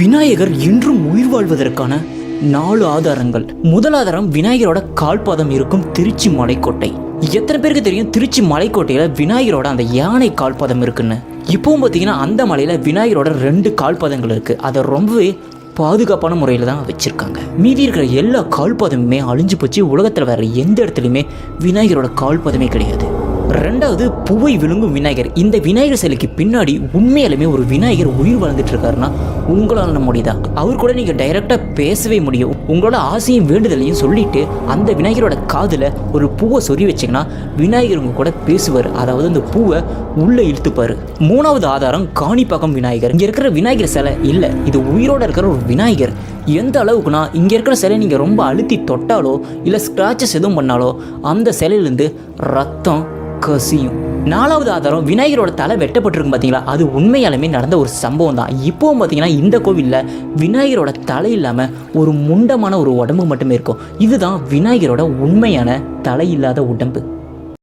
விநாயகர் இன்றும் உயிர் வாழ்வதற்கான 4 ஆதாரங்கள். முதல் ஆதாரம் விநாயகரோட கால்பாதம் இருக்கும் திருச்சி மலைக்கோட்டை. எத்தனை பேருக்கு தெரியும் திருச்சி மலைக்கோட்டையில விநாயகரோட அந்த யானை கால்பாதம் இருக்குன்னு? இப்பவும் பார்த்தீங்கன்னா அந்த மலையில விநாயகரோட 2 கால்பாதங்கள் இருக்கு. அதை ரொம்பவே பாதுகாப்பான முறையில் தான் வச்சிருக்காங்க. மீதி இருக்கிற எல்லா கால்பாதமுமே அழிஞ்சு போச்சு. உலகத்தில் வேற எந்த இடத்துலையுமே விநாயகரோட கால்பாதமே கிடையாது. ரெண்டாவது, புவை விழுங்கும் விநாயகர். இந்த விநாயகர் சிலைக்கு பின்னாடி உண்மையாலுமே ஒரு விநாயகர் உயிர் வாழ்ந்துட்டு இருக்காருன்னா உங்களால் முடியுதா? அவர் கூட நீங்கள் டைரெக்டாக பேசவே முடியும். உங்களோட ஆசையும் வேண்டுதலையும் சொல்லிட்டு அந்த விநாயகரோட காதில் ஒரு பூவை சொறி வச்சிங்கன்னா விநாயகர் உங்க கூட பேசுவார். அதாவது அந்த பூவை உள்ளே இழுத்துப்பார். மூணாவது ஆதாரம் காணிப்பாக்கம் விநாயகர். இங்கே இருக்கிற விநாயகர் சிலை இல்லை, இது உயிரோடு இருக்கிற ஒரு விநாயகர். எந்த அளவுக்குனா இங்கே இருக்கிற சிலை நீங்கள் ரொம்ப அழுத்தி தொட்டாலோ இல்லை ஸ்க்ராச்சஸ் எதுவும் பண்ணாலோ அந்த சிலையிலேருந்து ரத்தம் கசியும். நாலாவது ஆதாரம் விநாயகரோட தலை வெட்டப்பட்டிருக்கும் பார்த்தீங்களா, அது உண்மையாலுமே நடந்த ஒரு சம்பவம் தான். இப்போவும் பார்த்தீங்கன்னா இந்த கோவிலில் விநாயகரோட தலை இல்லாமல் ஒரு முண்டமான ஒரு உடம்பு மட்டுமே இருக்கும். இதுதான் விநாயகரோட உண்மையான தலை இல்லாத உடம்பு.